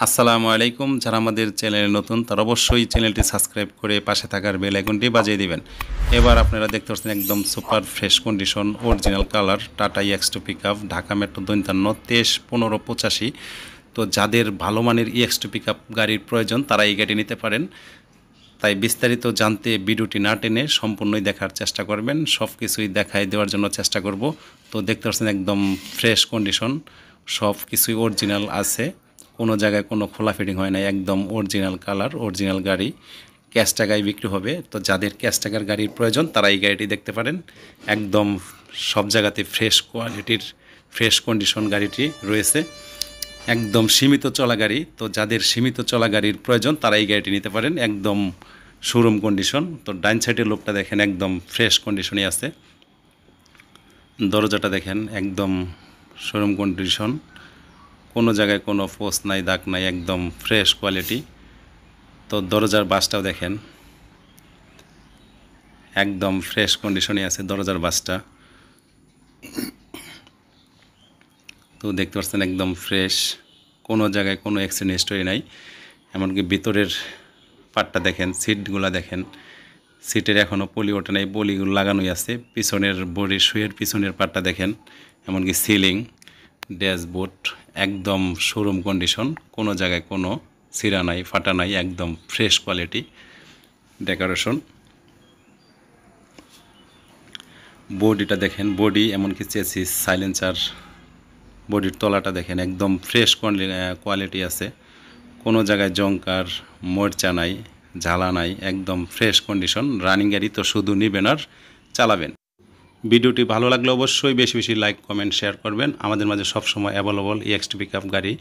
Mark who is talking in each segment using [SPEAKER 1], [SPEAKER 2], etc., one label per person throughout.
[SPEAKER 1] আসসালামু আলাইকুম। যারা আমাদের চ্যানেলে নতুন তারা অবশ্যই চ্যানেলটি সাবস্ক্রাইব করে পাশে থাকার বেল আইকনটি বাজিয়ে দিবেন। এবার আপনারা দেখতে পাচ্ছেন একদম super fresh condition original colour tata EX2 pickup Dhaka metro 53 1585। তো যাদের ভালো মানের EX2 পিকআপ গাড়ির প্রয়োজন তারা এই গাড়ি নিতে পারেন। তাই বিস্তারিত জানতে ভিডিওটি না টেনে সম্পূর্ণই দেখার চেষ্টা করবেন। সব কিছুই দেখাই দেওয়ার জন্য চেষ্টা করব। তো দেখতে পাচ্ছেন একদম ফ্রেশ কন্ডিশন, সব কিছুই অরিজিনাল আছে, কোনো জায়গায় কোনো খোলা ফিটিং হয় না, একদম অরিজিনাল কালার অরিজিনাল গাড়ি। ক্যাশ টাকায় বিক্রি হবে। তো যাদের ক্যাশ টাকার গাড়ির প্রয়োজন তারা এই গাড়িটি দেখতে পারেন। একদম সব জায়গাতে ফ্রেশ কোয়ালিটির ফ্রেশ কন্ডিশন গাড়িটি রয়েছে, একদম সীমিত চলা গাড়ি। তো যাদের সীমিত চলা গাড়ির প্রয়োজন তারা এই গাড়িটি নিতে পারেন, একদম শোরুম কন্ডিশন। তো ডাইন সাইডের লোকটা দেখেন একদম ফ্রেশ কন্ডিশনে আছে, দরজাটা দেখেন একদম শোরুম কন্ডিশন, কোনো জায়গায় কোনো পোস্ট নাই, দাগ নাই, একদম ফ্রেশ কোয়ালিটি। তো দরজার বাসটাও দেখেন একদম ফ্রেশ কন্ডিশনে আছে দরজার বাসটা। তো দেখতে পাচ্ছেন একদম ফ্রেশ, কোনো জায়গায় কোনো অ্যাক্সিডেন্ট হিস্টোরি নাই। এমনকি ভিতরের পার্টটা দেখেন, সিটগুলো দেখেন, সিটের এখনও পলি ওঠে নাই, পলিগুলো লাগানোই আছে। পিছনের বডির শুয়ের পিছনের পার্টটা দেখেন, এমনকি সিলিং ড্যাশবোর্ড একদম শোরুম কন্ডিশন, কোনো জায়গায় কোনো ছিঁড়া নাই, ফাটা নাই, একদম ফ্রেশ কোয়ালিটি ডেকোরেশন। বডিটা দেখেন, বডি এমনকি চেসিস সাইলেন্সার বডির তলাটা দেখেন একদম ফ্রেশ কোয়ালিটি আছে, কোনো জায়গায় জংকার মরচা নাই, ঝালা নাই, একদম ফ্রেশ কন্ডিশন রানিং গাড়ি। তো শুধু নেবেন আর চালাবেন। ভিডিওটি ভালো লাগলে অবশ্যই বেশি বেশি লাইক কমেন্ট শেয়ার করবেন। আমাদের মাঝে সবসময় অ্যাভেলেবল EX2 পিকআপ গাড়ি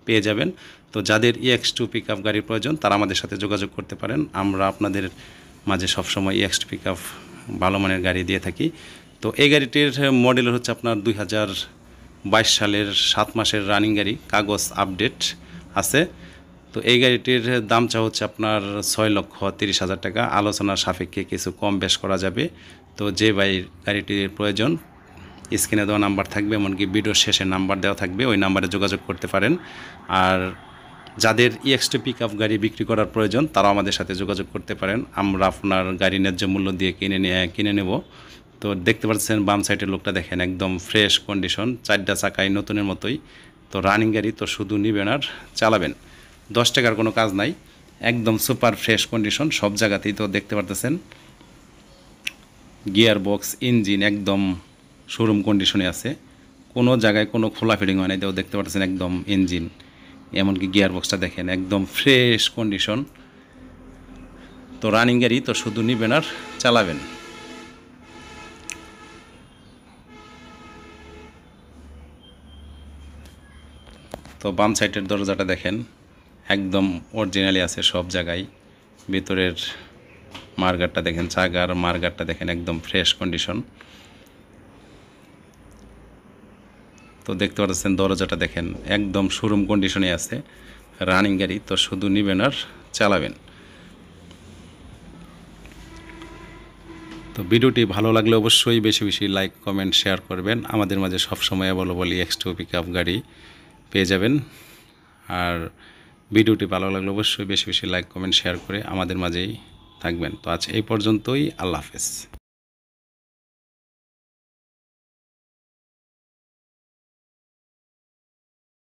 [SPEAKER 1] পেয়ে যাবেন। তো যাদের EX2 পিকআপ গাড়ির প্রয়োজন তারা আমাদের সাথে যোগাযোগ করতে পারেন। আমরা আপনাদের মাঝে সবসময় EX2 পিকআপ ভালো মানের গাড়ি দিয়ে থাকি। তো এই গাড়িটির মডেল হচ্ছে আপনার 2022 সালের 7 মাসের রানিং গাড়ি, কাগজ আপডেট আছে। তো এই গাড়িটির দাম চা হচ্ছে আপনার 6,30,000 টাকা। আলোচনার সাপেক্ষে কিছু কম বেশ করা যাবে। তো যে গাড়িটির প্রয়োজন স্ক্রিনে দেওয়া নাম্বার থাকবে, এমনকি ভিডিওর শেষে নাম্বার দেওয়া থাকবে, ওই নাম্বারে যোগাযোগ করতে পারেন। আর যাদের EX2 পিকআপ গাড়ি বিক্রি করার প্রয়োজন তারাও আমাদের সাথে যোগাযোগ করতে পারেন। আমরা আপনার গাড়ি ন্যায্য মূল্য দিয়ে কিনে নেব। তো দেখতে পাচ্ছেন বাম সাইডের লোকটা দেখেন একদম ফ্রেশ কন্ডিশন, 4টা চাকায় নতুনের মতোই। তো রানিং গাড়ি, তো শুধু নেবেন আর চালাবেন, 10 টাকার কোনো কাজ নাই, একদম সুপার ফ্রেশ কন্ডিশন সব জায়গাতেই। তো দেখতে পারতেছেন গিয়ার বক্স ইঞ্জিন একদম শোরুম কন্ডিশনে আছে, কোনো জায়গায় কোনো খোলা ফিটিং হয় না। এটাও দেখতে পাচ্ছেন একদম ইঞ্জিন, এমনকি গিয়ার বক্সটা দেখেন একদম ফ্রেশ কন্ডিশন। তো রানিং গাড়ি, তো শুধু নেবেন আর চালাবেন। তো বাম সাইডের দরজাটা দেখেন একদম অরিজিনালি আছে সব জায়গায়। ভিতরের মার্গারটা দেখেন, চাকার মার্গারটা দেখেন একদম ফ্রেশ কন্ডিশন। তো দেখতে পাচ্ছেন দরজাটা দেখেন একদম শোরুম কন্ডিশনে আছে, রানিং গাড়ি। তো শুধু নেবেন আর চালাবেন। তো ভিডিওটি ভালো লাগলে অবশ্যই বেশি বেশি লাইক কমেন্ট শেয়ার করবেন। আমাদের মাঝে সবসময় অ্যাভেলেবল EX2 পিকআপ গাড়ি পেয়ে যাবেন। আর ভিডিওটি ভালো লাগলে অবশ্যই বেশি বেশি লাইক কমেন্ট শেয়ার করে আমাদের মাঝেই থাকবেন। তো আজ এই পর্যন্তই, আল্লাহ হাফেজ।